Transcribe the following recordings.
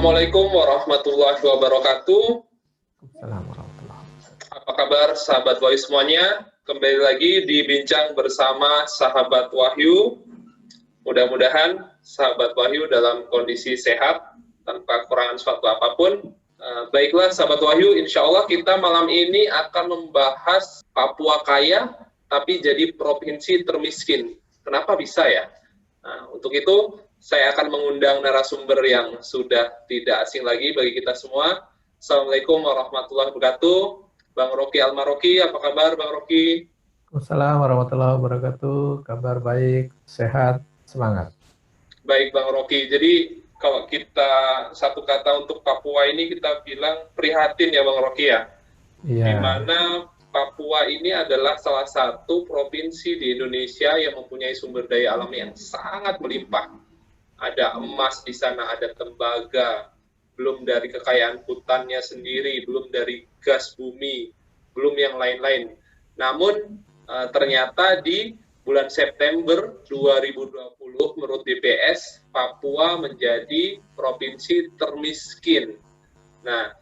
Assalamualaikum warahmatullahi wabarakatuh. Assalamualaikum. Apa kabar sahabat Wahyu semuanya? Kembali lagi di Bincang bersama Sahabat Wahyu. Mudah-mudahan sahabat Wahyu dalam kondisi sehat, tanpa kekurangan suatu apapun. Baiklah sahabat Wahyu, insya Allah kita malam ini akan membahas Papua kaya, tapi jadi provinsi termiskin. Kenapa bisa ya? Nah, untuk itu saya akan mengundang narasumber yang sudah tidak asing lagi bagi kita semua. Assalamualaikum warahmatullahi wabarakatuh. Bang Rocky Almaroki, apa kabar Bang Rocky? Assalamualaikum warahmatullahi wabarakatuh. Kabar baik, sehat, semangat. Baik Bang Rocky, jadi kalau kita satu kata untuk Papua ini kita bilang prihatin ya Bang Rocky ya? Iya. Di mana Papua ini adalah salah satu provinsi di Indonesia yang mempunyai sumber daya alam yang sangat melimpah. Ada emas di sana, ada tembaga, belum dari kekayaan hutannya sendiri, belum dari gas bumi, belum yang lain-lain. Namun ternyata di bulan September 2020 menurut BPS, Papua menjadi provinsi termiskin. Nah,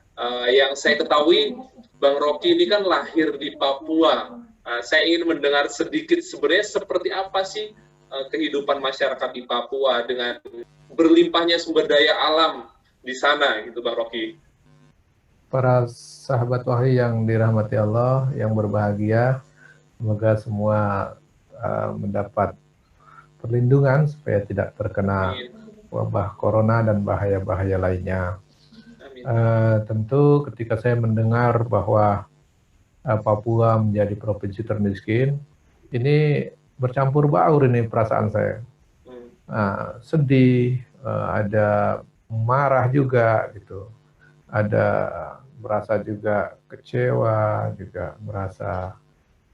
yang saya ketahui, Bang Rocky ini kan lahir di Papua. Saya ingin mendengar sedikit sebenarnya seperti apa sih kehidupan masyarakat di Papua dengan berlimpahnya sumber daya alam di sana, gitu Bang Rocky. Para sahabat Wahyu yang dirahmati Allah, yang berbahagia, semoga semua mendapat perlindungan supaya tidak terkena wabah corona dan bahaya-bahaya lainnya. Tentu ketika saya mendengar bahwa Papua menjadi provinsi termiskin, ini bercampur baur ini perasaan saya. Sedih, ada marah juga gitu, ada merasa juga kecewa, juga merasa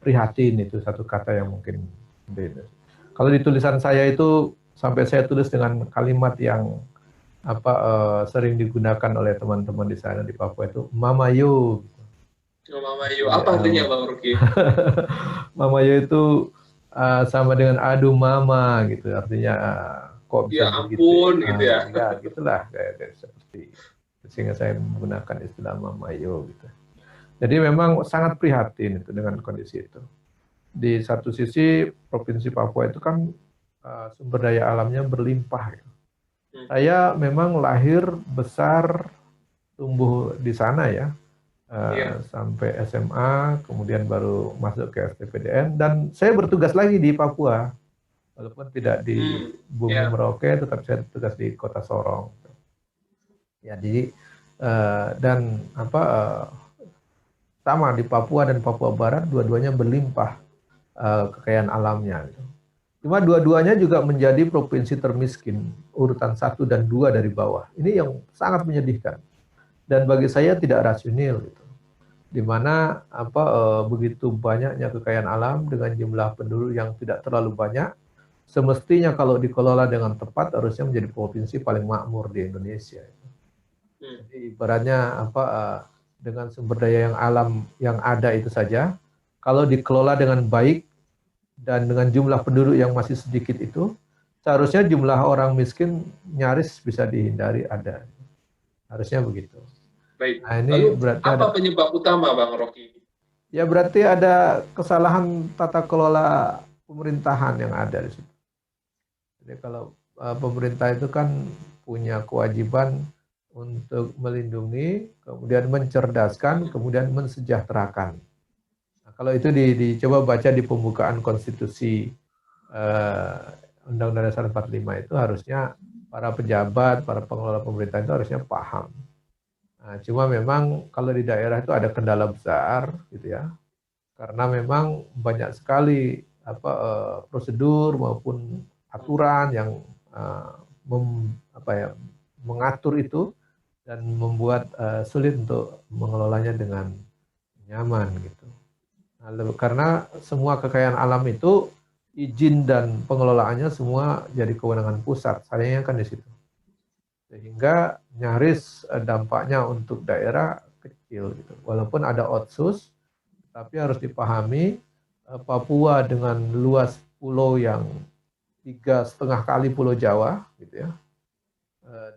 prihatin. Itu satu kata yang mungkin beda. Kalau di tulisan saya itu sampai saya tulis dengan kalimat yang sering digunakan oleh teman-teman di sana di Papua itu Mamayo. Mamayo, apa artinya Bang Rocky? Mamayo itu sama dengan aduh mama gitu, artinya kok bisa ya begitu ampun gitu ya. Ya gitulah kayak seperti, sehingga saya menggunakan istilah mamayo gitu. Jadi memang sangat prihatin itu dengan kondisi itu. Di satu sisi provinsi Papua itu kan sumber daya alamnya berlimpah gitu. Saya memang lahir besar tumbuh di sana ya. Sampai SMA, kemudian baru masuk ke STPDN, dan saya bertugas lagi di Papua, walaupun tidak di Bumi Merauke, tetap saya bertugas di Kota Sorong. Ya, jadi dan sama di Papua dan Papua Barat, dua-duanya berlimpah kekayaan alamnya. Cuma dua-duanya juga menjadi provinsi termiskin, urutan 1 dan 2 dari bawah. Ini yang sangat menyedihkan. Dan bagi saya tidak rasional gitu, di mana begitu banyaknya kekayaan alam dengan jumlah penduduk yang tidak terlalu banyak, semestinya kalau dikelola dengan tepat harusnya menjadi provinsi paling makmur di Indonesia. Jadi ibaratnya dengan sumber daya yang alam yang ada itu saja, kalau dikelola dengan baik dan dengan jumlah penduduk yang masih sedikit itu, seharusnya jumlah orang miskin nyaris bisa dihindari ada. Harusnya begitu. Baik. Nah, ini lalu berarti apa penyebab utama Bang Rocky? Ya berarti ada kesalahan tata kelola pemerintahan yang ada di situ. Jadi kalau pemerintah itu kan punya kewajiban untuk melindungi, kemudian mencerdaskan, kemudian mensejahterakan. Nah, kalau itu dicoba baca di pembukaan konstitusi Undang-Undang Dasar 45 itu, harusnya para pejabat, para pengelola pemerintah itu harusnya paham. Nah, cuma memang kalau di daerah itu ada kendala besar gitu ya, karena memang banyak sekali prosedur maupun aturan yang mengatur itu dan membuat sulit untuk mengelolanya dengan nyaman gitu. Nah, karena semua kekayaan alam itu izin dan pengelolaannya semua jadi kewenangan pusat, sayangnya kan di situ. Sehingga nyaris dampaknya untuk daerah kecil gitu. Walaupun ada otsus, tapi harus dipahami Papua dengan luas pulau yang 3,5 kali Pulau Jawa gitu ya,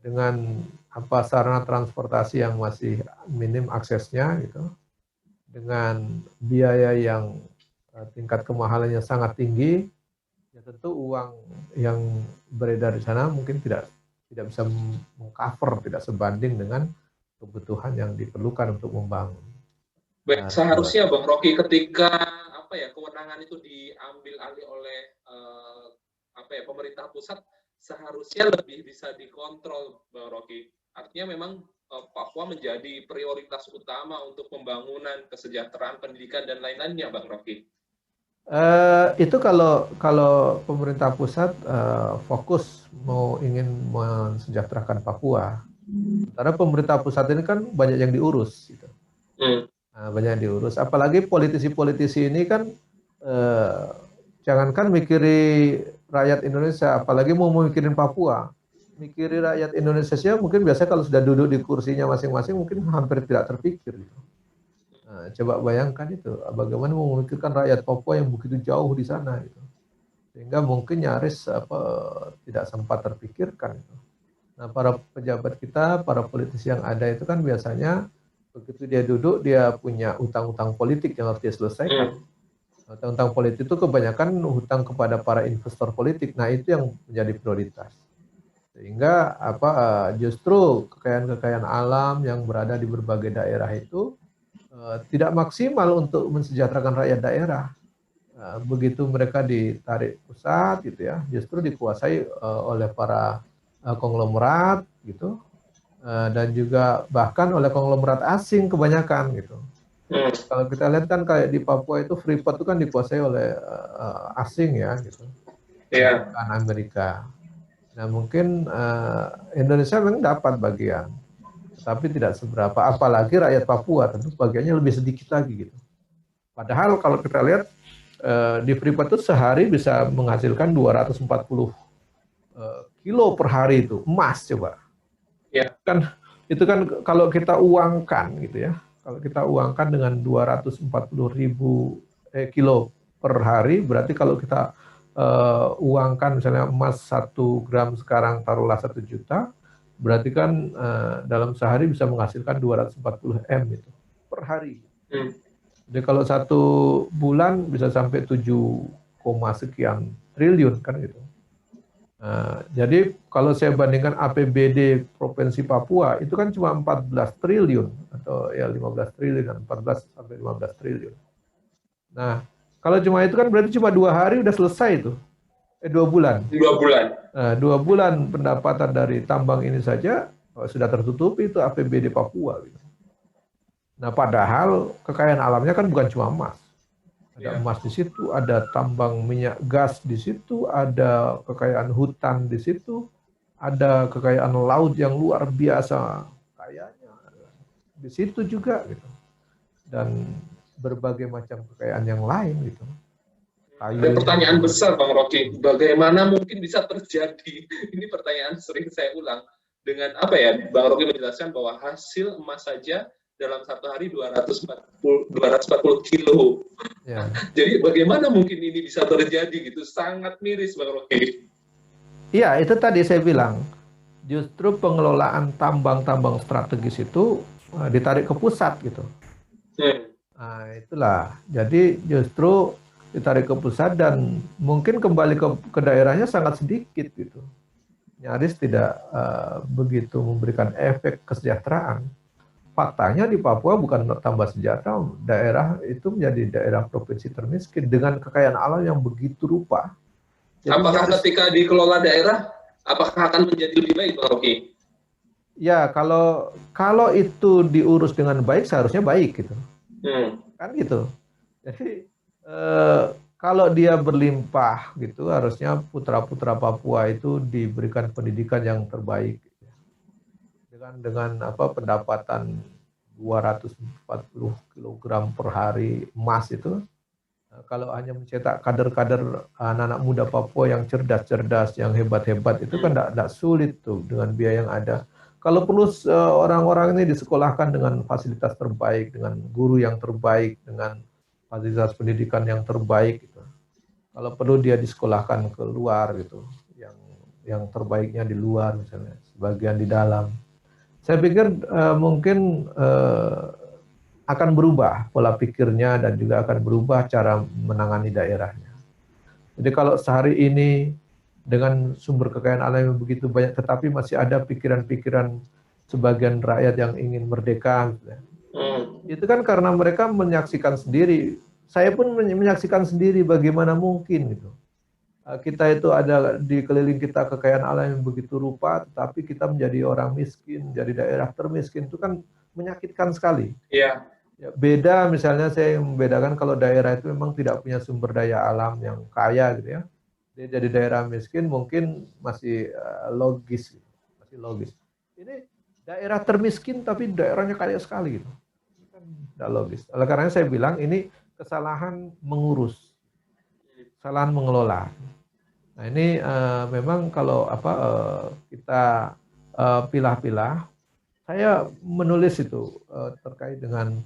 dengan apa sarana transportasi yang masih minim aksesnya gitu, dengan biaya yang tingkat kemahalannya sangat tinggi, ya tentu uang yang beredar di sana mungkin tidak bisa mengcover, tidak sebanding dengan kebutuhan yang diperlukan untuk membangun. Baik, seharusnya Bang Rocky ketika apa ya kewenangan itu diambil alih oleh apa ya pemerintah pusat, seharusnya lebih bisa dikontrol Bang Rocky. Artinya memang Papua menjadi prioritas utama untuk pembangunan, kesejahteraan, pendidikan dan lain-lainnya Bang Rocky. Itu kalau pemerintah pusat fokus mau ingin mensejahterakan Papua. Karena pemerintah pusat ini kan banyak yang diurus gitu. Banyak diurus, apalagi politisi-politisi ini kan jangankan mikiri rakyat Indonesia, apalagi mau mikirin Papua, mikiri rakyat Indonesia mungkin biasanya kalau sudah duduk di kursinya masing-masing mungkin hampir tidak terpikir gitu. Nah, coba bayangkan itu, bagaimana mau memikirkan rakyat Papua yang begitu jauh di sana gitu. Sehingga mungkin nyaris tidak sempat terpikirkan gitu. Nah, para pejabat kita, para politisi yang ada itu kan biasanya begitu dia duduk, dia punya utang-utang politik yang harus dia selesaikan. Utang-utang politik itu kebanyakan hutang kepada para investor politik. Nah, itu yang menjadi prioritas. Sehingga justru kekayaan-kekayaan alam yang berada di berbagai daerah itu tidak maksimal untuk mensejahterakan rakyat daerah. Begitu mereka ditarik pusat gitu ya, justru dikuasai oleh para konglomerat gitu. Dan juga bahkan oleh konglomerat asing kebanyakan gitu. Kalau kita lihat kan kayak di Papua itu Freeport itu kan dikuasai oleh asing ya gitu. Bukan Amerika. Nah mungkin Indonesia memang dapat bagian, tapi tidak seberapa. Apalagi rakyat Papua tentu bagiannya lebih sedikit lagi gitu. Padahal kalau kita lihat di Freeport itu sehari bisa menghasilkan 240 kilo per hari itu emas coba. Ya. Itu kan kalau kita uangkan gitu ya, kalau kita uangkan dengan 240.000 kilo per hari, berarti kalau kita uangkan misalnya emas 1 gram sekarang taruhlah 1 juta, berarti kan dalam sehari bisa menghasilkan 240 M itu per hari. Jadi kalau 1 bulan bisa sampai 7, sekian triliun kan gitu. Jadi kalau saya bandingkan APBD Provinsi Papua itu kan cuma 14 triliun atau ya 15 triliun, 14 sampai 15 triliun. Nah, kalau cuma itu kan berarti cuma 2 hari udah selesai itu. 2 bulan. 2 bulan. 2 bulan pendapatan dari tambang ini saja sudah tertutupi itu APBD Papua. Nah, padahal kekayaan alamnya kan bukan cuma emas. Ada emas di situ, ada tambang minyak gas di situ, ada kekayaan hutan di situ, ada kekayaan laut yang luar biasa kayanya di situ juga gitu. Dan berbagai macam kekayaan yang lain gitu. Ada pertanyaan besar Bang Rocky, bagaimana mungkin bisa terjadi? Ini pertanyaan sering saya ulang. Dengan apa ya, Bang Rocky menjelaskan bahwa hasil emas saja dalam 1 hari 240 kilo. Ya. Jadi bagaimana mungkin ini bisa terjadi gitu? Sangat miris Bang Rocky. Iya, itu tadi saya bilang. Justru pengelolaan tambang-tambang strategis itu ditarik ke pusat gitu. Nah, itulah. Jadi justru ditarik ke pusat dan mungkin kembali ke daerahnya sangat sedikit gitu. Nyaris tidak begitu memberikan efek kesejahteraan. Faktanya di Papua bukan tambah sejahtera, daerah itu menjadi daerah provinsi termiskin dengan kekayaan alam yang begitu rupa. Jadi apakah ketika dikelola daerah, apakah akan menjadi lebih baik, Bang Rocky? Ya, kalau itu diurus dengan baik, seharusnya baik gitu. Kan gitu. Jadi kalau dia berlimpah gitu, harusnya putra-putra Papua itu diberikan pendidikan yang terbaik. Dengan pendapatan 240 kg per hari emas itu, kalau hanya mencetak kader-kader anak-anak muda Papua yang cerdas-cerdas, yang hebat-hebat itu kan tidak sulit tuh dengan biaya yang ada. Kalau perlu orang-orang ini disekolahkan dengan fasilitas terbaik, dengan guru yang terbaik, dengan fasilitas pendidikan yang terbaik gitu. Kalau perlu dia disekolahkan ke luar gitu, yang terbaiknya di luar misalnya, sebagian di dalam. Saya pikir mungkin akan berubah pola pikirnya dan juga akan berubah cara menangani daerahnya. Jadi kalau sehari ini dengan sumber kekayaan alam yang begitu banyak, tetapi masih ada pikiran-pikiran sebagian rakyat yang ingin merdeka, gitu ya. Itu kan karena mereka menyaksikan sendiri. Saya pun menyaksikan sendiri bagaimana mungkin gitu. Kita itu ada di keliling kita kekayaan alam yang begitu rupa, tetapi kita menjadi orang miskin, jadi daerah termiskin, itu kan menyakitkan sekali. Iya. Ya, beda misalnya saya membedakan kalau daerah itu memang tidak punya sumber daya alam yang kaya gitu ya. Dia jadi daerah miskin mungkin masih logis, gitu. Masih logis. Ini daerah termiskin tapi daerahnya kaya sekali gitu. Kan tidak logis. Oleh karena saya bilang ini kesalahan mengurus, kesalahan mengelola. Nah ini memang kalau kita pilah-pilah, saya menulis itu terkait dengan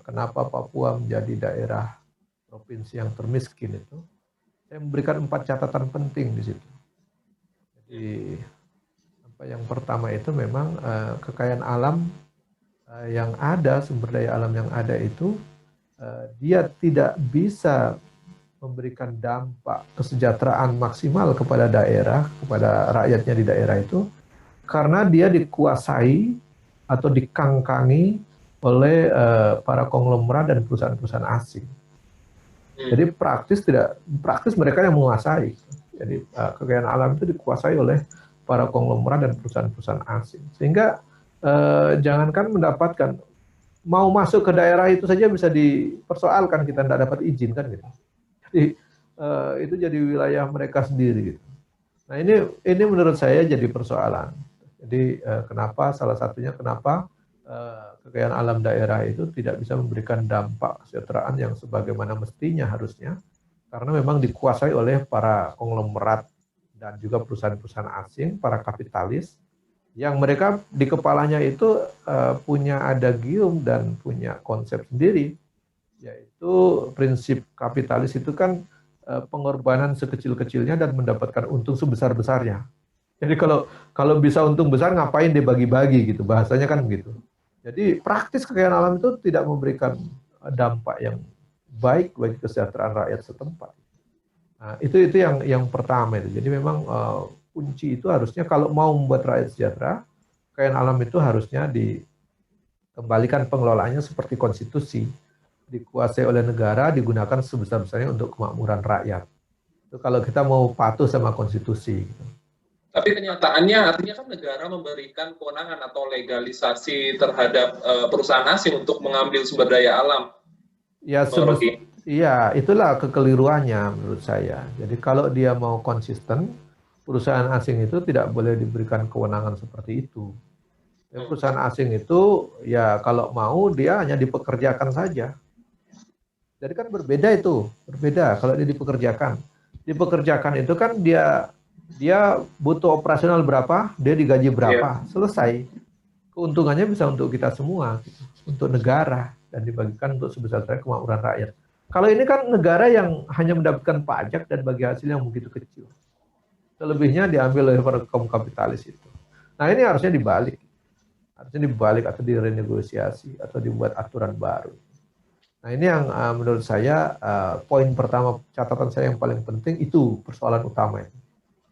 kenapa Papua menjadi daerah provinsi yang termiskin itu. Saya memberikan 4 catatan penting di situ. Jadi apa yang pertama itu memang kekayaan alam yang ada, sumber daya alam yang ada itu dia tidak bisa memberikan dampak kesejahteraan maksimal kepada daerah, kepada rakyatnya di daerah itu, karena dia dikuasai atau dikangkangi oleh para konglomerat dan perusahaan-perusahaan asing. Jadi praktis mereka yang menguasai. Jadi kekayaan alam itu dikuasai oleh para konglomerat dan perusahaan-perusahaan asing. Sehingga jangankan mendapatkan, mau masuk ke daerah itu saja bisa dipersoalkan, kita tidak dapat izin kan gitu. Jadi itu jadi wilayah mereka sendiri. Gitu. Nah ini menurut saya jadi persoalan. Jadi kenapa salah satunya kenapa kekayaan alam daerah itu tidak bisa memberikan dampak kesejahteraan yang sebagaimana mestinya harusnya, karena memang dikuasai oleh para konglomerat dan juga perusahaan-perusahaan asing, para kapitalis, yang mereka di kepalanya itu punya adagium dan punya konsep sendiri, yaitu prinsip kapitalis itu kan pengorbanan sekecil-kecilnya dan mendapatkan untung sebesar-besarnya. Jadi kalau bisa untung besar ngapain dia bagi-bagi gitu, bahasanya kan begitu. Jadi praktis kekayaan alam itu tidak memberikan dampak yang baik bagi kesejahteraan rakyat setempat. Nah, itu yang pertama itu. Jadi memang kunci itu harusnya kalau mau membuat rakyat sejahtera, kekayaan alam itu harusnya dikembalikan pengelolaannya seperti konstitusi, dikuasai oleh negara, digunakan sebesar-besarnya untuk kemakmuran rakyat. Itu kalau kita mau patuh sama konstitusi. Gitu. Tapi kenyataannya artinya kan negara memberikan kewenangan atau legalisasi terhadap perusahaan asing untuk mengambil sumber daya alam. Ya, iya, itulah kekeliruannya menurut saya. Jadi kalau dia mau konsisten, perusahaan asing itu tidak boleh diberikan kewenangan seperti itu. Perusahaan asing itu ya kalau mau dia hanya dipekerjakan saja. Jadi kan berbeda itu, berbeda kalau dia dipekerjakan. Dipekerjakan itu kan dia butuh operasional berapa, dia digaji berapa, selesai. Keuntungannya bisa untuk kita semua, gitu. Untuk negara, dan dibagikan untuk sebesar-besar kemakmuran rakyat. Kalau ini kan negara yang hanya mendapatkan pajak dan bagi hasil yang begitu kecil. Selebihnya diambil oleh para kaum kapitalis itu. Nah ini harusnya dibalik. Harusnya dibalik atau direnegosiasi atau dibuat aturan baru. Nah ini yang menurut saya poin pertama, catatan saya yang paling penting itu persoalan utama itu.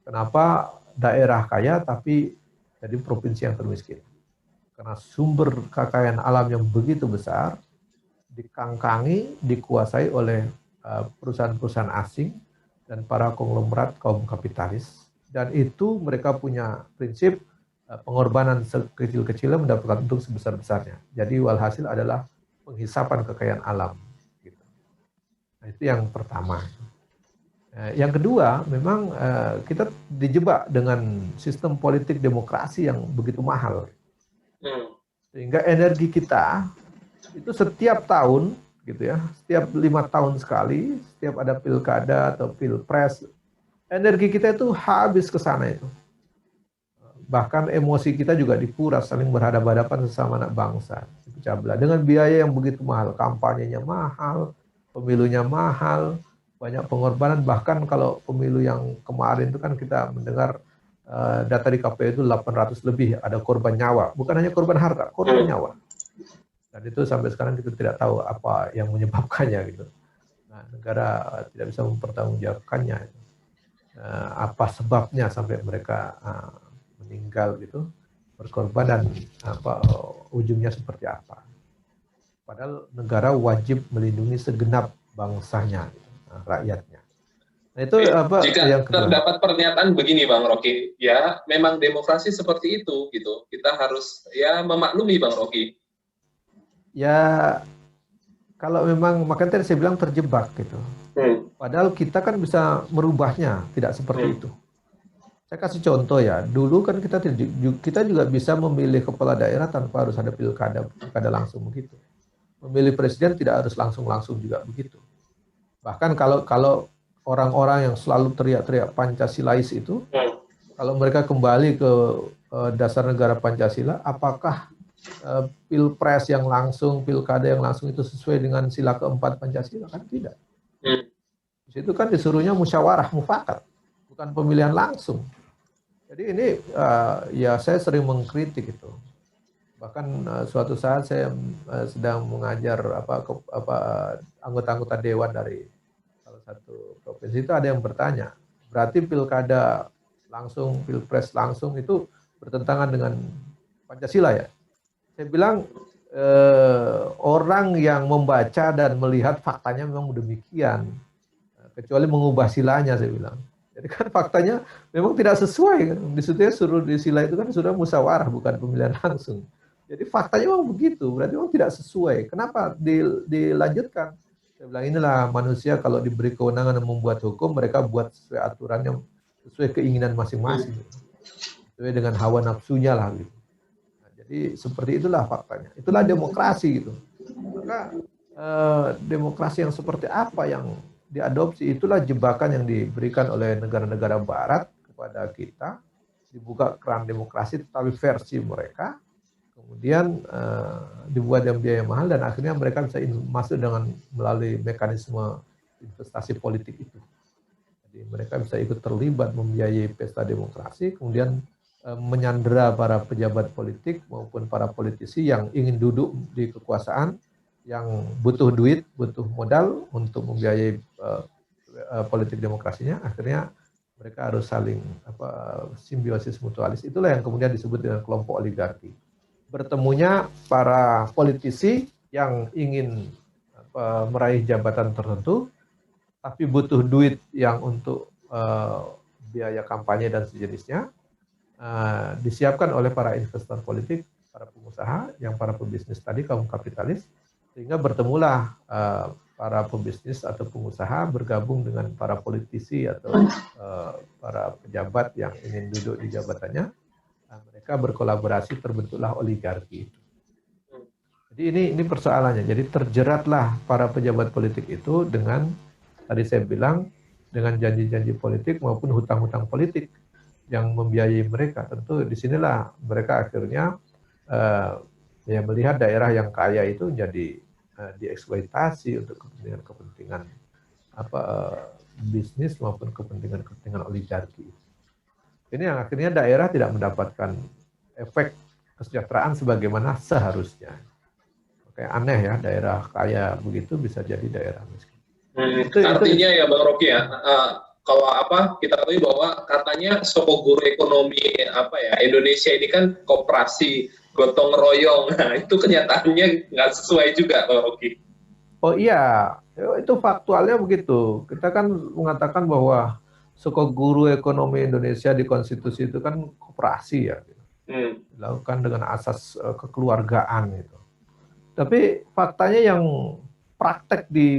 Kenapa daerah kaya tapi jadi provinsi yang termiskin? Karena sumber kekayaan alam yang begitu besar dikangkangi, dikuasai oleh perusahaan-perusahaan asing dan para konglomerat kaum kapitalis. Dan itu mereka punya prinsip pengorbanan sekecil-kecilnya mendapatkan untung sebesar-besarnya. Jadi walhasil adalah penghisapan kekayaan alam. Gitu. Nah, itu yang pertama. Yang kedua, memang kita dijebak dengan sistem politik demokrasi yang begitu mahal. Sehingga energi kita itu setiap tahun, gitu ya, setiap 5 tahun sekali, setiap ada pilkada atau pilpres, energi kita itu habis ke sana itu. Bahkan emosi kita juga dikuras, saling berhadapan-hadapan sesama anak bangsa. Dengan biaya yang begitu mahal, kampanyenya mahal, pemilunya mahal, banyak pengorbanan. Bahkan kalau pemilu yang kemarin itu kan kita mendengar data di KPU itu 800 lebih ada korban nyawa, bukan hanya korban harta, korban nyawa. Dan itu sampai sekarang kita tidak tahu apa yang menyebabkannya gitu. Nah, negara tidak bisa mempertanggungjawabkannya. Apa sebabnya sampai mereka meninggal gitu, berkorban, dan ujungnya seperti apa. Padahal negara wajib melindungi segenap bangsanya, gitu, rakyatnya. Nah, itu jika yang kedua. terdapat pernyataan begini Bang Rocky, ya memang demokrasi seperti itu gitu. Kita harus ya memaklumi Bang Rocky. Ya kalau memang, makanya tadi saya bilang terjebak gitu. Padahal kita kan bisa merubahnya, tidak seperti itu. Saya kasih contoh ya, dulu kan kita juga bisa memilih kepala daerah tanpa harus ada pilkada langsung begitu. Memilih presiden tidak harus langsung juga begitu. Bahkan kalau orang-orang yang selalu teriak-teriak Pancasilais itu, kalau mereka kembali ke dasar negara Pancasila, apakah pilpres yang langsung, pilkada yang langsung itu sesuai dengan sila keempat Pancasila? Kan tidak. Di situ kan disuruhnya musyawarah mufakat, bukan pemilihan langsung. Jadi ini ya saya sering mengkritik itu. Bahkan suatu saat saya sedang mengajar anggota-anggota dewan dari salah satu provinsi, itu ada yang bertanya, berarti pilkada langsung, pilpres langsung itu bertentangan dengan Pancasila ya? Saya bilang orang yang membaca dan melihat faktanya memang demikian, kecuali mengubah silanya, saya bilang. Jadi kan faktanya memang tidak sesuai kan. Di situ suruh di sila itu kan sudah musyawarah, bukan pemilihan langsung. Jadi faktanya memang begitu, berarti memang tidak sesuai. Kenapa dilanjutkan? Saya bilang inilah manusia kalau diberi kewenangan membuat hukum, mereka buat sesuai aturan yang sesuai keinginan masing-masing, sesuai dengan hawa nafsunya lah gitu. Nah, jadi seperti itulah faktanya. Itulah demokrasi gitu. Maka demokrasi yang seperti apa yang diadopsi, itulah jebakan yang diberikan oleh negara-negara barat kepada kita, dibuka keran demokrasi tetapi versi mereka, kemudian dibuat dengan biaya mahal, dan akhirnya mereka bisa masuk dengan melalui mekanisme investasi politik itu. Jadi mereka bisa ikut terlibat membiayai pesta demokrasi, kemudian menyandera para pejabat politik maupun para politisi yang ingin duduk di kekuasaan, yang butuh duit, butuh modal untuk membiayai politik demokrasinya. Akhirnya mereka harus saling simbiosis mutualis. Itulah yang kemudian disebut dengan kelompok oligarki. Bertemunya para politisi yang ingin meraih jabatan tertentu, tapi butuh duit yang untuk biaya kampanye dan sejenisnya, disiapkan oleh para investor politik, para pengusaha, yang para pebisnis tadi, kaum kapitalis, sehingga bertemulah para pebisnis atau pengusaha bergabung dengan para politisi atau para pejabat yang ingin duduk di jabatannya. Mereka berkolaborasi, terbentuklah oligarki itu. Jadi ini persoalannya. Jadi terjeratlah para pejabat politik itu dengan, tadi saya bilang, dengan janji-janji politik maupun hutang-hutang politik yang membiayai mereka. Tentu disinilah mereka akhirnya ya melihat daerah yang kaya itu jadi dieksploitasi untuk kepentingan bisnis maupun kepentingan oligarki. Ini yang akhirnya daerah tidak mendapatkan efek kesejahteraan sebagaimana seharusnya. Kayak aneh ya, daerah kaya begitu bisa jadi daerah miskin. Artinya ya Bang Rocky ya, kalau kita tahu bahwa katanya soko guru ekonomi Indonesia ini kan koperasi gotong royong. Nah, itu kenyataannya nggak sesuai juga Bang Rocky. Oh iya, itu faktualnya begitu. Kita kan mengatakan bahwa soko guru ekonomi Indonesia di konstitusi itu kan koperasi ya, dilakukan dengan asas kekeluargaan gitu. Tapi faktanya yang praktek di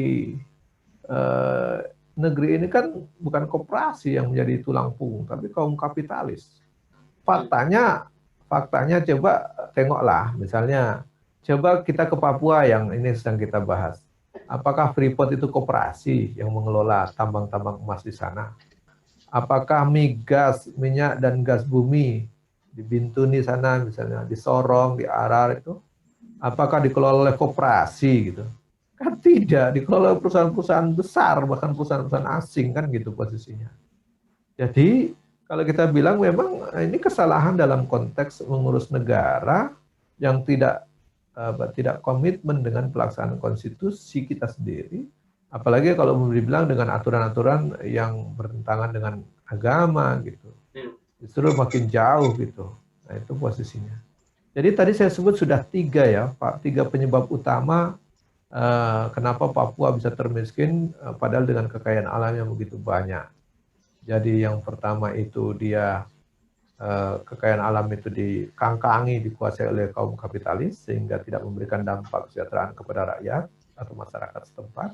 negeri ini kan bukan koperasi yang menjadi tulang punggung, tapi kaum kapitalis. Faktanya coba tengoklah, misalnya coba kita ke Papua yang ini sedang kita bahas. Apakah Freeport itu koperasi yang mengelola tambang-tambang emas di sana? Apakah migas, minyak dan gas bumi di Bintuni sana, misalnya di Sorong, di Arar itu, apakah dikelola oleh koperasi gitu? Kan tidak, dikelola perusahaan-perusahaan besar, bahkan perusahaan-perusahaan asing kan gitu posisinya. Jadi kalau kita bilang memang ini kesalahan dalam konteks mengurus negara yang tidak komitmen dengan pelaksanaan konstitusi kita sendiri, apalagi kalau dibilang dengan aturan-aturan yang bertentangan dengan agama gitu, justru makin jauh gitu. Nah itu posisinya. Jadi tadi saya sebut sudah 3 ya Pak, 3 penyebab utama kenapa Papua bisa termiskin padahal dengan kekayaan alam yang begitu banyak. Jadi yang pertama itu dia kekayaan alam itu dikangkangi, dikuasai oleh kaum kapitalis sehingga tidak memberikan dampak kesejahteraan kepada rakyat atau masyarakat setempat.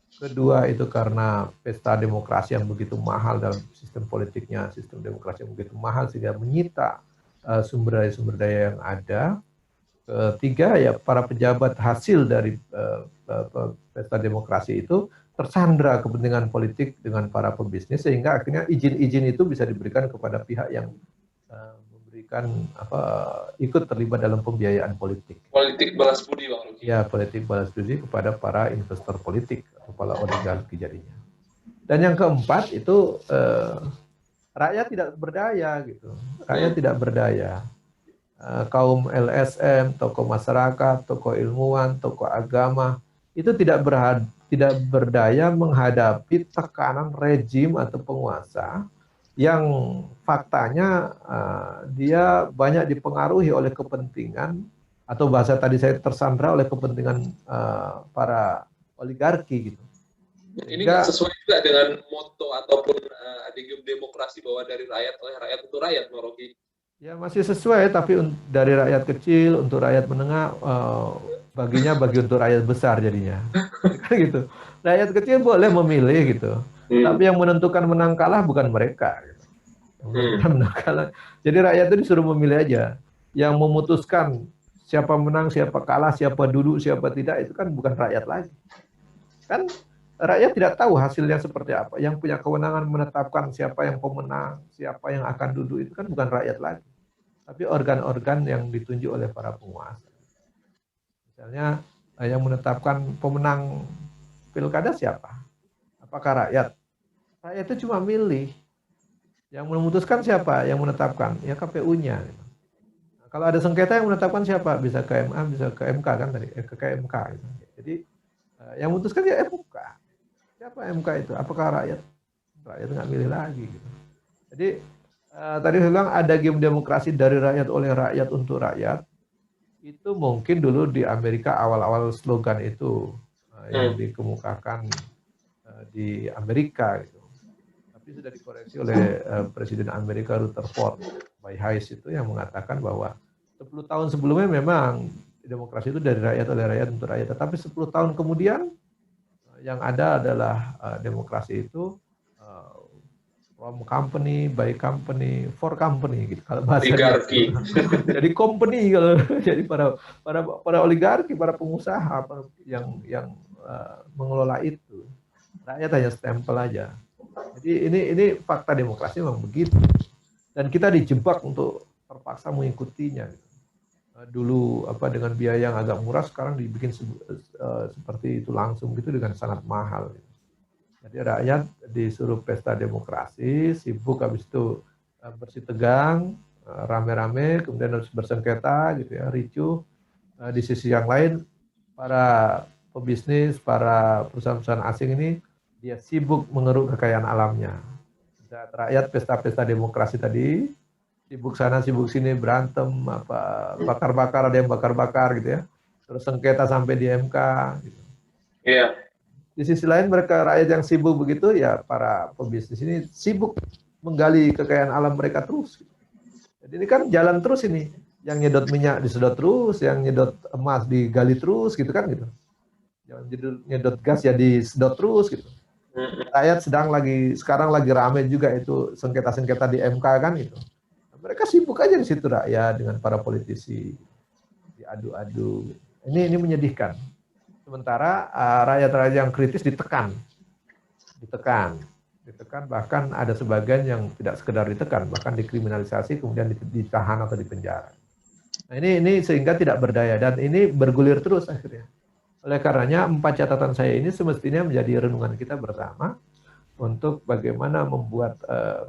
Kedua itu karena pesta demokrasi yang begitu mahal dalam sistem politiknya, sistem demokrasi yang begitu mahal sehingga menyita sumber daya yang ada. Ketiga ya para pejabat hasil dari pesta demokrasi itu tersandra kepentingan politik dengan para pebisnis sehingga akhirnya izin-izin itu bisa diberikan kepada pihak yang memberikan ikut terlibat dalam pembiayaan politik. Politik balas budi, Bang Ruki. Ya, politik balas budi kepada para investor politik atau para oligarki jadinya. Dan yang keempat itu rakyat tidak berdaya gitu. Rakyat tidak berdaya. Kaum LSM, tokoh masyarakat, tokoh ilmuwan, tokoh agama itu tidak berdaya menghadapi tekanan rejim atau penguasa yang faktanya dia banyak dipengaruhi oleh kepentingan atau bahasa tadi saya tersandra oleh kepentingan para oligarki gitu. Ini nggak sesuai juga dengan moto ataupun adigium demokrasi bahwa dari rakyat oleh rakyat untuk rakyat, Bang Rocky. Ya masih sesuai, tapi dari rakyat kecil untuk rakyat menengah baginya bagi untuk rakyat besar jadinya. Kan gitu. Rakyat kecil boleh memilih gitu. Tapi yang menentukan menang kalah bukan mereka. Gitu. Menang kalah. Jadi rakyat itu disuruh memilih aja. Yang memutuskan siapa menang, siapa kalah, siapa duduk, siapa tidak itu kan bukan rakyat lagi. Kan rakyat tidak tahu hasilnya seperti apa. Yang punya kewenangan menetapkan siapa yang pemenang, siapa yang akan duduk itu kan bukan rakyat lagi. Tapi organ-organ yang ditunjuk oleh para penguasa. Misalnya yang menetapkan pemenang pilkada siapa? Apakah rakyat? Rakyat itu cuma milih. Yang memutuskan siapa? Yang menetapkan? Ya KPU-nya. Nah, kalau ada sengketa yang menetapkan siapa? Bisa ke MA, bisa ke MK kan tadi. Ke KMK. Gitu. Jadi yang memutuskan ya MK. Siapa MK itu? Apakah rakyat? Rakyat nggak milih lagi. Gitu. Jadi tadi saya bilang ada game demokrasi dari rakyat oleh rakyat untuk rakyat. Itu mungkin dulu di Amerika awal-awal slogan itu yang dikemukakan di Amerika gitu. Tapi sudah dikoreksi oleh Presiden Amerika Rutherford by Hayes itu yang mengatakan bahwa 10 tahun sebelumnya memang demokrasi itu dari rakyat oleh rakyat untuk rakyat. Tetapi 10 tahun kemudian yang ada adalah demokrasi itu from company, by company, for company gitu kalau bahasa oligarki. Jadi company kalau jadi para oligarki, para pengusaha yang mengelola itu. Rakyat hanya stempel aja. Jadi ini fakta demokrasi memang begitu. Dan kita dijebak untuk terpaksa mengikutinya. Dulu dengan biaya yang agak murah sekarang dibikin seperti itu langsung gitu dengan sangat mahal. Jadi rakyat disuruh pesta demokrasi, sibuk habis itu bersih tegang, rame-rame, kemudian harus bersengketa gitu ya, ricuh. Di sisi yang lain para pebisnis, para perusahaan-perusahaan asing ini dia sibuk mengeruk kekayaan alamnya. Saat rakyat pesta-pesta demokrasi tadi, sibuk sana sibuk sini berantem, bakar-bakar, ada yang bakar-bakar gitu ya. Terus sengketa sampai di MK gitu. Iya. Di sisi lain mereka rakyat yang sibuk begitu ya para pebisnis ini sibuk menggali kekayaan alam mereka terus. Jadi ini kan jalan terus ini. Yang nyedot minyak disedot terus, yang nyedot emas digali terus gitu kan gitu. Yang nyedot gas ya disedot terus gitu. Rakyat sekarang lagi rame juga itu sengketa-sengketa di MK kan gitu. Mereka sibuk aja di situ rakyat dengan para politisi diadu-adu. Ini menyedihkan. Sementara rakyat-rakyat yang kritis ditekan, bahkan ada sebagian yang tidak sekedar ditekan, bahkan dikriminalisasi kemudian ditahan atau dipenjara. Nah ini sehingga tidak berdaya dan ini bergulir terus akhirnya. Oleh karenanya 4 catatan saya ini semestinya menjadi renungan kita bersama untuk bagaimana membuat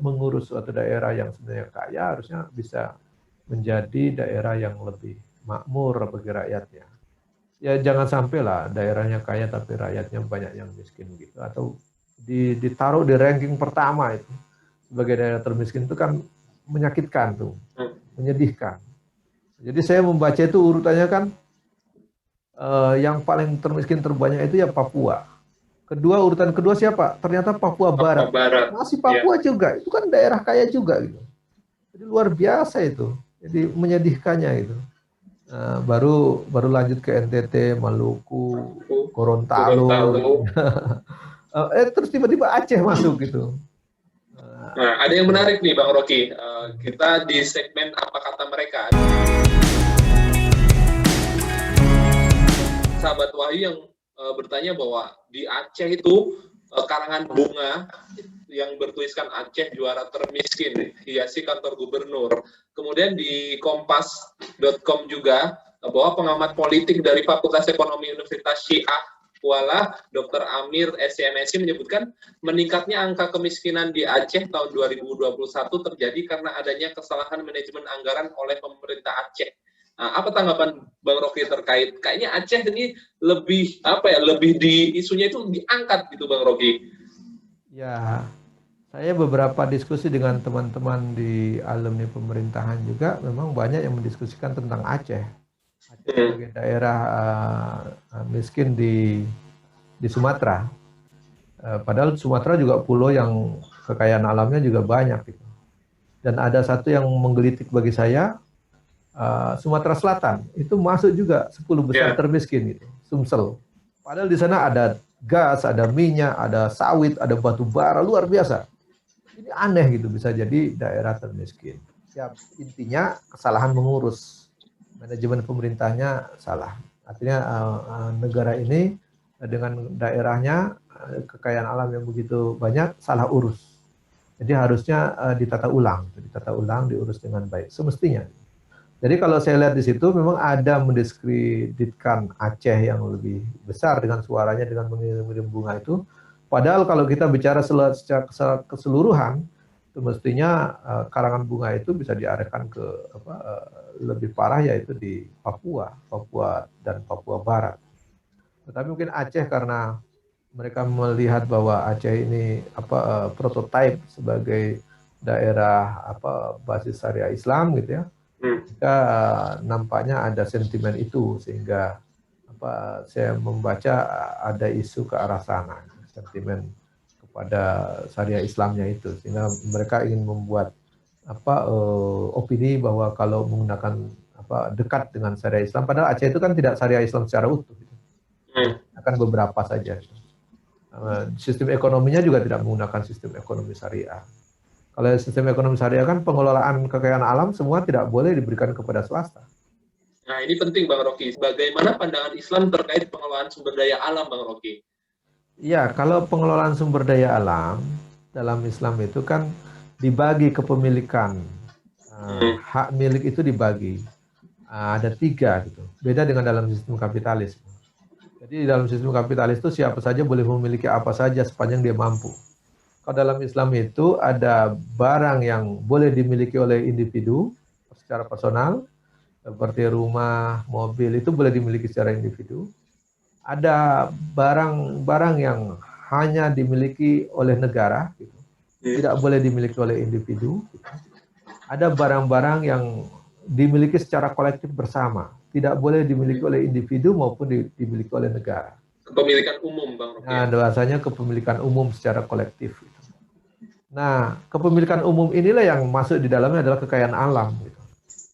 mengurus suatu daerah yang sebenarnya kaya harusnya bisa menjadi daerah yang lebih makmur bagi rakyatnya. Ya jangan sampai lah daerahnya kaya tapi rakyatnya banyak yang miskin gitu, atau ditaruh di ranking pertama itu sebagai daerah termiskin, itu kan menyakitkan tuh, menyedihkan. Jadi saya membaca itu urutannya kan yang paling termiskin terbanyak itu ya Papua. Kedua, urutan kedua siapa? Ternyata Papua Papua Barat. Barat. Masih Ya. Papua juga, itu kan daerah kaya juga gitu. Jadi luar biasa itu. Jadi menyedihkannya itu. Baru lanjut ke NTT, Maluku, Gorontalo. Terus tiba-tiba Aceh masuk gitu. Nah, ada yang menarik nih Bang Rocky. Kita di segmen apa kata mereka. Sahabat Wahyu yang bertanya bahwa di Aceh itu karangan bunga yang bertuliskan Aceh juara termiskin, hiasi kantor gubernur. Kemudian di kompas.com juga bahwa pengamat politik dari Fakultas Ekonomi Universitas Syiah Kuala, Dr. Amir SCMSI menyebutkan meningkatnya angka kemiskinan di Aceh tahun 2021 terjadi karena adanya kesalahan manajemen anggaran oleh pemerintah Aceh. Nah, apa tanggapan Bang Rocky terkait? Kayaknya Aceh ini lebih isunya itu diangkat gitu Bang Rocky. Ya, saya beberapa diskusi dengan teman-teman di alumni pemerintahan juga, memang banyak yang mendiskusikan tentang Aceh. Aceh sebagai daerah miskin di Sumatera. Padahal Sumatera juga pulau yang kekayaan alamnya juga banyak gitu. Dan ada satu yang menggelitik bagi saya, Sumatera Selatan itu masuk juga 10 besar termiskin gitu, Sumsel. Padahal di sana ada gas, ada minyak, ada sawit, ada batu bara luar biasa. Ini aneh gitu bisa jadi daerah termiskin. Ya, intinya kesalahan mengurus. Manajemen pemerintahnya salah. Artinya negara ini dengan daerahnya kekayaan alam yang begitu banyak salah urus. Jadi harusnya ditata ulang, diurus dengan baik semestinya. Jadi kalau saya lihat di situ memang ada mendiskreditkan Aceh yang lebih besar dengan suaranya dengan mengirim bunga itu. Padahal kalau kita bicara secara keseluruhan, itu mestinya karangan bunga itu bisa diarahkan ke lebih parah, yaitu di Papua dan Papua Barat. Tetapi mungkin Aceh karena mereka melihat bahwa Aceh ini prototipe sebagai daerah basis syariah Islam gitu ya. Jika nampaknya ada sentimen itu sehingga saya membaca ada isu ke arah sana, sentimen kepada syariah Islamnya itu, sehingga mereka ingin membuat opini bahwa kalau menggunakan dekat dengan syariah Islam, padahal Aceh itu kan tidak syariah Islam secara utuh, akan beberapa saja. Sistem ekonominya juga tidak menggunakan sistem ekonomi syariah. Kalau sistem ekonomi syariah kan pengelolaan kekayaan alam semua tidak boleh diberikan kepada swasta. Nah ini penting Bang Rocky. Bagaimana pandangan Islam terkait pengelolaan sumber daya alam Bang Rocky? Ya, kalau pengelolaan sumber daya alam dalam Islam itu kan dibagi kepemilikan. Hak milik itu dibagi. Ada 3 gitu. Beda dengan dalam sistem kapitalis. Jadi dalam sistem kapitalis itu siapa saja boleh memiliki apa saja sepanjang dia mampu. Kalau dalam Islam itu ada barang yang boleh dimiliki oleh individu secara personal, seperti rumah, mobil, itu boleh dimiliki secara individu. Ada barang-barang yang hanya dimiliki oleh negara, gitu. Tidak boleh dimiliki oleh individu. Gitu. Ada barang-barang yang dimiliki secara kolektif bersama, tidak boleh dimiliki oleh individu maupun dimiliki oleh negara. Kepemilikan umum, Bang Rocky. Nah, bahasanya kepemilikan umum secara kolektif. Gitu. Nah, kepemilikan umum inilah yang masuk di dalamnya adalah kekayaan alam. Gitu.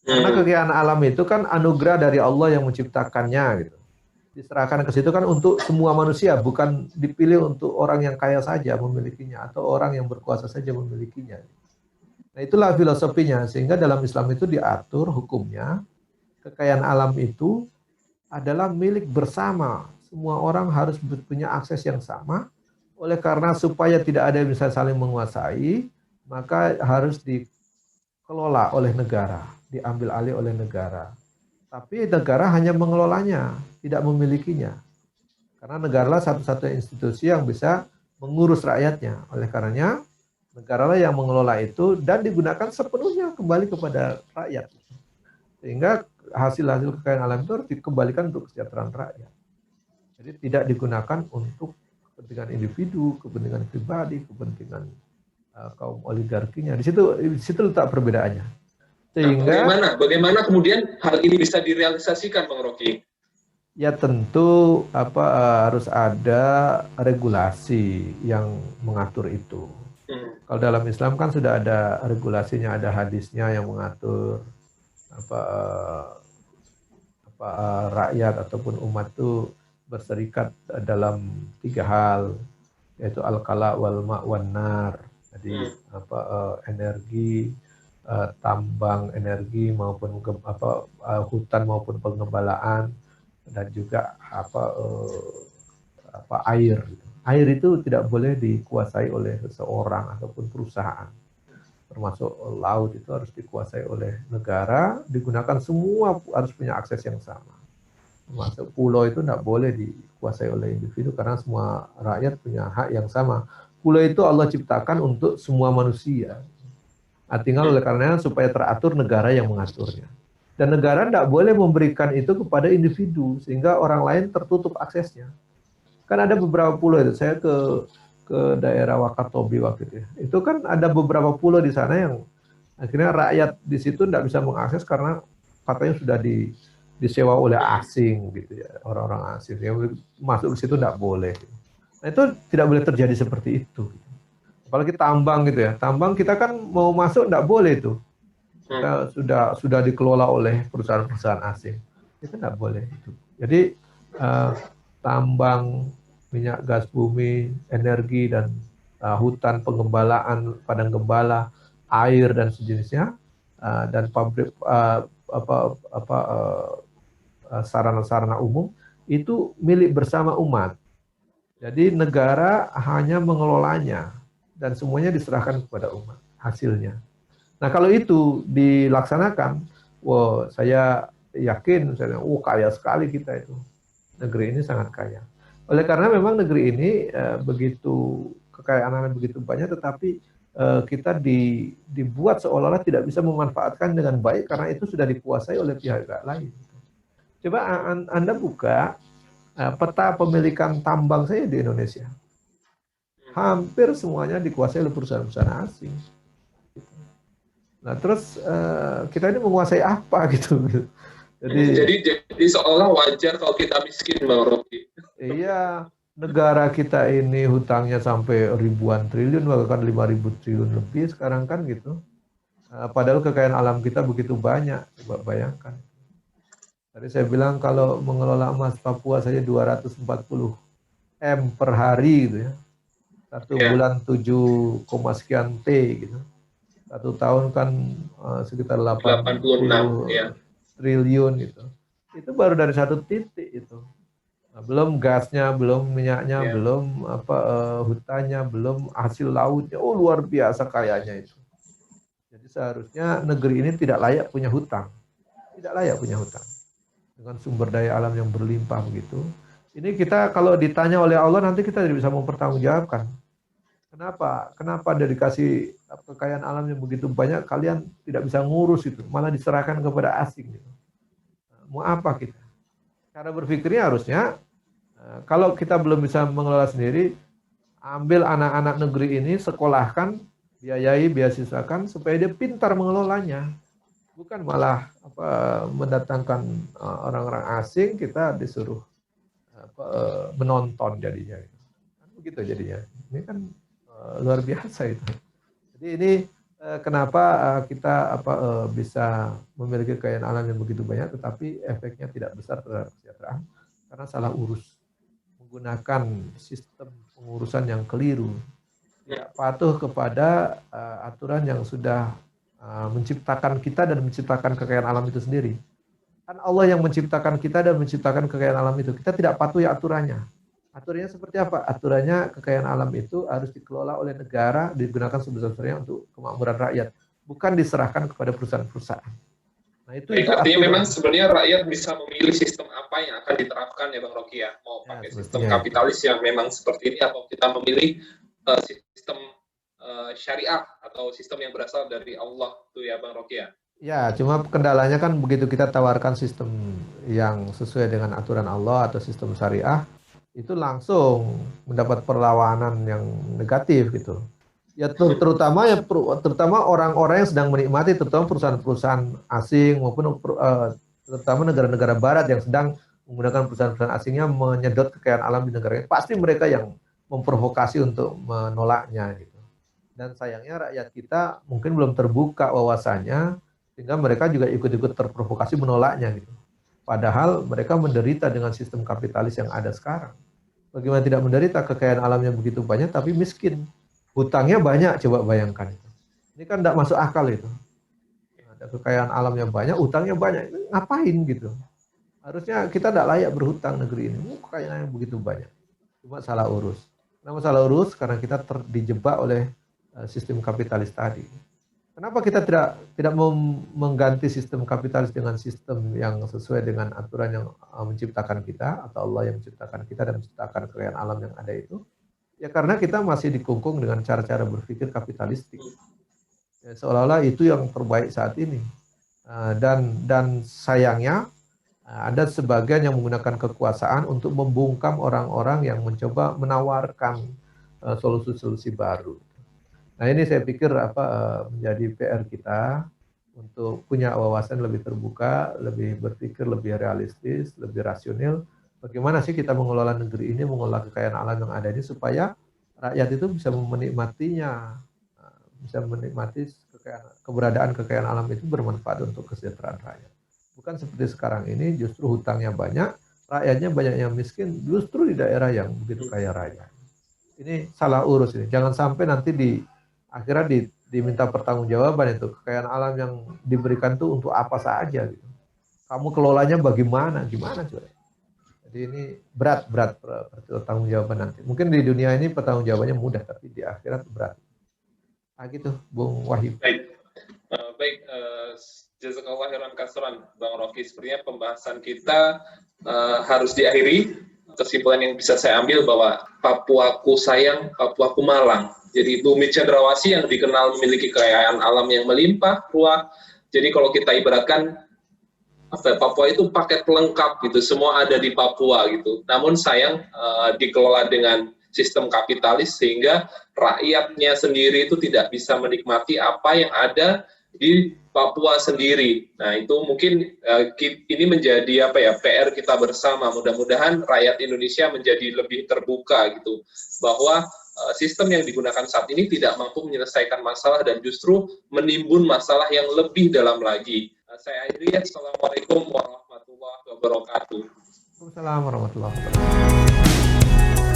Karena kekayaan alam itu kan anugerah dari Allah yang menciptakannya. Gitu. Diserahkan ke situ kan untuk semua manusia, bukan dipilih untuk orang yang kaya saja memilikinya atau orang yang berkuasa saja memilikinya. Nah, itulah filosofinya, sehingga dalam Islam itu diatur hukumnya kekayaan alam itu adalah milik bersama. Semua orang harus punya akses yang sama. Oleh karena supaya tidak ada yang bisa saling menguasai, maka harus dikelola oleh negara, diambil alih oleh negara. Tapi negara hanya mengelolanya, tidak memilikinya. Karena negara satu-satunya institusi yang bisa mengurus rakyatnya. Oleh karenanya negaralah yang mengelola itu dan digunakan sepenuhnya kembali kepada rakyat. Sehingga hasil-hasil kekayaan alam itu harus dikembalikan untuk kesejahteraan rakyat. Jadi tidak digunakan untuk kepentingan individu, kepentingan pribadi, kepentingan kaum oligarkinya. Di situ letak perbedaannya. Sehingga bagaimana kemudian hal ini bisa direalisasikan, Bang Rocky? Ya tentu harus ada regulasi yang mengatur itu. Kalau dalam Islam kan sudah ada regulasinya, ada hadisnya yang mengatur rakyat ataupun umat itu berserikat dalam 3 hal, yaitu al-kala wal ma' wan nar. Jadi energi, tambang energi maupun hutan maupun pengembalaan, dan juga air. Air itu tidak boleh dikuasai oleh seseorang ataupun perusahaan. Termasuk laut itu harus dikuasai oleh negara, digunakan semua, harus punya akses yang sama. Termasuk pulau itu tidak boleh dikuasai oleh individu karena semua rakyat punya hak yang sama. Pulau itu Allah ciptakan untuk semua manusia. Artinya oleh karenanya supaya teratur negara yang mengaturnya. Dan negara tidak boleh memberikan itu kepada individu sehingga orang lain tertutup aksesnya. Kan ada beberapa pulau itu, saya ke daerah Wakatobi waktu itu. Itu kan ada beberapa pulau di sana yang akhirnya rakyat di situ tidak bisa mengakses karena katanya sudah disewa oleh asing gitu ya, orang-orang asing yang masuk ke situ tidak boleh. Nah itu tidak boleh terjadi seperti itu. Apalagi tambang gitu ya, tambang kita kan mau masuk tidak boleh itu. Kita sudah dikelola oleh perusahaan-perusahaan asing, itu tidak boleh itu. Jadi tambang, minyak gas bumi, energi dan hutan pengembalaan, padang gembala, air dan sejenisnya, dan pabrik sarana-sarana umum itu milik bersama umat. Jadi negara hanya mengelolanya dan semuanya diserahkan kepada umat hasilnya. Nah kalau itu dilaksanakan, wah saya yakin, misalnya, kaya sekali kita itu. Negeri ini sangat kaya. Oleh karena memang negeri ini begitu kekayaan alam begitu banyak, tetapi kita dibuat seolah-olah tidak bisa memanfaatkan dengan baik karena itu sudah dikuasai oleh pihak lain. Coba Anda buka peta pemilikan tambang saya di Indonesia. Hampir semuanya dikuasai oleh perusahaan-perusahaan asing. Nah terus kita ini menguasai apa gitu? Jadi seolah wajar kalau kita miskin, Bang Rocky. Iya, negara kita ini hutangnya sampai ribuan triliun, bahkan 5.000 triliun lebih sekarang kan gitu. Padahal kekayaan alam kita begitu banyak, coba bayangkan. Tadi saya bilang kalau mengelola emas Papua saja 240 M per hari gitu ya. Satu bulan 7, sekian T gitu. 1 tahun kan sekitar 80 triliun gitu. Itu baru dari 1 titik itu. Nah, belum gasnya, belum minyaknya, belum hutannya, belum hasil lautnya. Oh luar biasa kayanya itu. Jadi seharusnya negeri ini tidak layak punya hutang. Tidak layak punya hutang. Dengan sumber daya alam yang berlimpah begitu. Ini kita kalau ditanya oleh Allah nanti kita tidak bisa mempertanggungjawabkan. Kenapa? Kenapa ada dikasih kekayaan alam yang begitu banyak, kalian tidak bisa ngurus itu, malah diserahkan kepada asing. Gitu. Mau apa kita? Cara berpikirnya harusnya, kalau kita belum bisa mengelola sendiri, ambil anak-anak negeri ini, sekolahkan, biayai, biasakan, supaya dia pintar mengelolanya. Bukan malah mendatangkan orang-orang asing, kita disuruh menonton jadinya. Begitu jadinya. Ini kan luar biasa itu. Jadi ini kenapa kita bisa memiliki kekayaan alam yang begitu banyak, tetapi efeknya tidak besar terhadap kesejahteraan karena salah urus, menggunakan sistem pengurusan yang keliru, tidak patuh kepada aturan yang sudah menciptakan kita dan menciptakan kekayaan alam itu sendiri. Kan Allah yang menciptakan kita dan menciptakan kekayaan alam itu. Kita tidak patuhi aturannya. Aturannya seperti apa? Aturannya kekayaan alam itu harus dikelola oleh negara, digunakan sebesar-besarnya untuk kemakmuran rakyat, bukan diserahkan kepada perusahaan-perusahaan. Nah Baik, itu artinya memang aturan. sebenarnya rakyat bisa memilih sistem apa yang akan diterapkan ya Bang Rocky ya. Mau Ya pakai sistem semestinya itu. kapitalis yang memang seperti ini atau kita memilih sistem syariah atau sistem yang berasal dari Allah tuh ya Bang Rocky ya. Ya, cuma kendalanya kan begitu kita tawarkan sistem yang sesuai dengan aturan Allah atau sistem syariah, itu langsung mendapat perlawanan yang negatif gitu. Ya terutama terutama orang-orang yang sedang menikmati, terutama perusahaan-perusahaan asing maupun terutama negara-negara barat yang sedang menggunakan perusahaan-perusahaan asingnya menyedot kekayaan alam di negaranya. Pasti mereka yang memprovokasi untuk menolaknya gitu. Dan sayangnya rakyat kita mungkin belum terbuka wawasannya sehingga mereka juga ikut-ikut terprovokasi menolaknya gitu. Padahal mereka menderita dengan sistem kapitalis yang ada sekarang. Bagaimana tidak menderita, kekayaan alamnya begitu banyak tapi miskin. Hutangnya banyak, coba bayangkan itu. Ini kan tidak masuk akal itu. Ada kekayaan alamnya banyak, hutangnya banyak. Ngapain gitu? Harusnya kita tidak layak berhutang negeri ini. Kekayaannya begitu banyak. Cuma salah urus. Kenapa salah urus? Karena kita dijebak oleh sistem kapitalis tadi. Kenapa kita tidak mengganti sistem kapitalis dengan sistem yang sesuai dengan aturan yang menciptakan kita atau Allah yang menciptakan kita dan menciptakan kekayaan alam yang ada itu? Ya karena kita masih dikungkung dengan cara-cara berpikir kapitalistik. Ya, seolah-olah itu yang terbaik saat ini. Dan sayangnya ada sebagian yang menggunakan kekuasaan untuk membungkam orang-orang yang mencoba menawarkan solusi-solusi baru. Nah ini saya pikir menjadi PR kita untuk punya wawasan lebih terbuka, lebih berpikir lebih realistis, lebih rasional. Bagaimana sih kita mengelola negeri ini, mengelola kekayaan alam yang ada ini supaya rakyat itu bisa menikmatinya, bisa menikmati keberadaan kekayaan alam itu bermanfaat untuk kesejahteraan rakyat. Bukan seperti sekarang ini justru hutangnya banyak, rakyatnya banyak yang miskin, justru di daerah yang begitu kaya raya. Ini salah urus ini. Jangan sampai nanti akhirnya diminta pertanggungjawaban itu kekayaan alam yang diberikan itu untuk apa saja gitu. Kamu kelolanya bagaimana? Gimana coba? Jadi ini berat pertanggungjawaban nanti. Mungkin di dunia ini pertanggungjawabannya mudah, tapi di akhirat berat. Nah gitu, Bung Wahyu. Baik, jazakallah khairan kasiran Bang Rocky. Sepertinya pembahasan kita harus diakhiri. Kesimpulan yang bisa saya ambil bahwa Papuaku sayang, Papuaku malang. Jadi Bumi Cendrawasih yang dikenal memiliki kekayaan alam yang melimpah ruah. Jadi kalau kita ibaratkan Papua itu paket pelengkap gitu, semua ada di Papua gitu. Namun sayang dikelola dengan sistem kapitalis sehingga rakyatnya sendiri itu tidak bisa menikmati apa yang ada di Papua sendiri. Nah, itu mungkin ini menjadi PR kita bersama. Mudah-mudahan rakyat Indonesia menjadi lebih terbuka gitu bahwa sistem yang digunakan saat ini tidak mampu menyelesaikan masalah dan justru menimbun masalah yang lebih dalam lagi. Saya akhiri. Assalamualaikum warahmatullahi wabarakatuh. Waalaikumsalam warahmatullahi wabarakatuh.